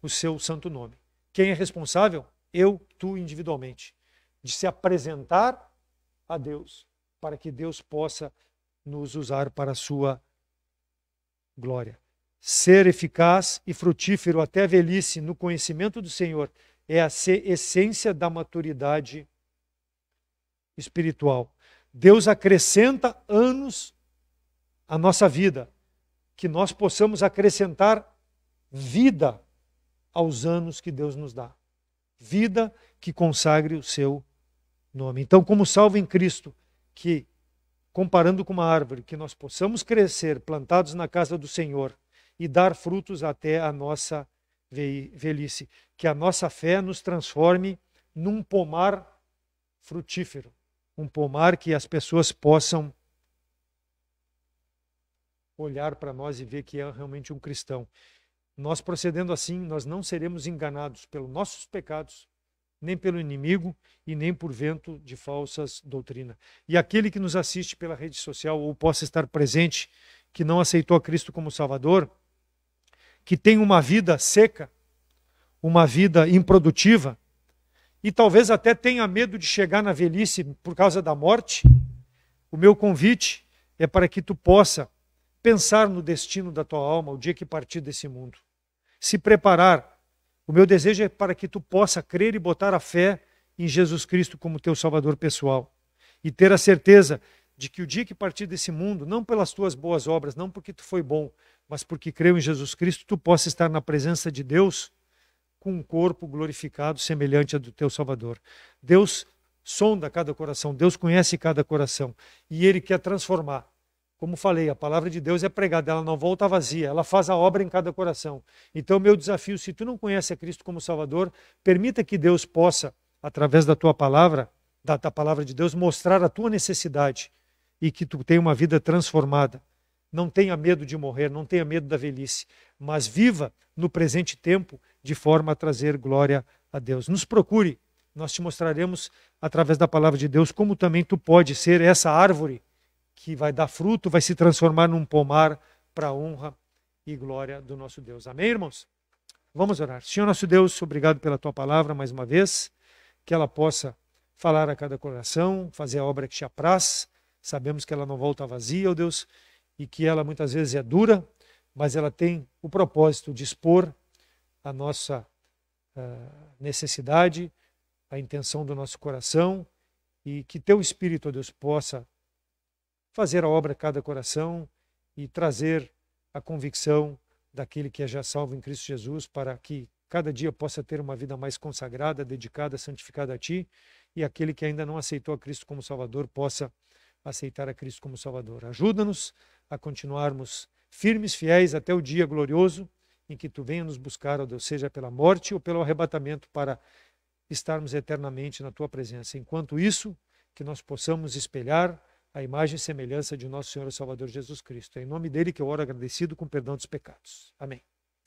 [SPEAKER 1] o seu santo nome. Quem é responsável? Eu, tu individualmente, de se apresentar a Deus, para que Deus possa nos usar para a sua glória. Ser eficaz e frutífero até a velhice no conhecimento do Senhor é a essência da maturidade espiritual. Deus acrescenta anos à nossa vida, que nós possamos acrescentar vida aos anos que Deus nos dá. Vida que consagre o seu nome. Então, como salvo em Cristo, que, comparando com uma árvore, que nós possamos crescer plantados na casa do Senhor e dar frutos até a nossa velhice. Que a nossa fé nos transforme num pomar frutífero, um pomar que as pessoas possam olhar para nós e ver que é realmente um cristão. Nós procedendo assim, nós não seremos enganados pelos nossos pecados, nem pelo inimigo e nem por vento de falsas doutrinas. E aquele que nos assiste pela rede social ou possa estar presente, que não aceitou a Cristo como Salvador, que tem uma vida seca, uma vida improdutiva, e talvez até tenha medo de chegar na velhice por causa da morte, o meu convite é para que tu possa pensar no destino da tua alma o dia que partir desse mundo. Se preparar. O meu desejo é para que tu possa crer e botar a fé em Jesus Cristo como teu Salvador pessoal. E ter a certeza de que o dia que partir desse mundo, não pelas tuas boas obras, não porque tu foi bom, mas porque creu em Jesus Cristo, tu possa estar na presença de Deus com um corpo glorificado semelhante ao do teu Salvador. Deus sonda cada coração, Deus conhece cada coração e Ele quer transformar. Como falei, a palavra de Deus é pregada, ela não volta vazia, ela faz a obra em cada coração. Então, meu desafio, se tu não conhece a Cristo como Salvador, permita que Deus possa, através da tua palavra, da palavra de Deus, mostrar a tua necessidade e que tu tenha uma vida transformada. Não tenha medo de morrer, não tenha medo da velhice, mas viva no presente tempo de forma a trazer glória a Deus. Nos procure, nós te mostraremos, através da palavra de Deus, como também tu pode ser essa árvore que vai dar fruto, vai se transformar num pomar para a honra e glória do nosso Deus. Amém, irmãos? Vamos orar. Senhor nosso Deus, obrigado pela tua palavra mais uma vez, que ela possa falar a cada coração, fazer a obra que te apraz. Sabemos que ela não volta vazia, ó Deus, e que ela muitas vezes é dura, mas ela tem o propósito de expor a nossa necessidade, a intenção do nosso coração, e que teu Espírito, ó Deus, possa fazer a obra a cada coração e trazer a convicção daquele que é já salvo em Cristo Jesus, para que cada dia possa ter uma vida mais consagrada, dedicada, santificada a Ti, e aquele que ainda não aceitou a Cristo como Salvador possa aceitar a Cristo como Salvador. Ajuda-nos a continuarmos firmes, fiéis até o dia glorioso em que Tu venha nos buscar, ó Deus, seja pela morte ou pelo arrebatamento, para estarmos eternamente na Tua presença. Enquanto isso, que nós possamos espelhar a imagem e semelhança de nosso Senhor e Salvador Jesus Cristo. É em nome dele que eu oro agradecido com perdão dos pecados. Amém.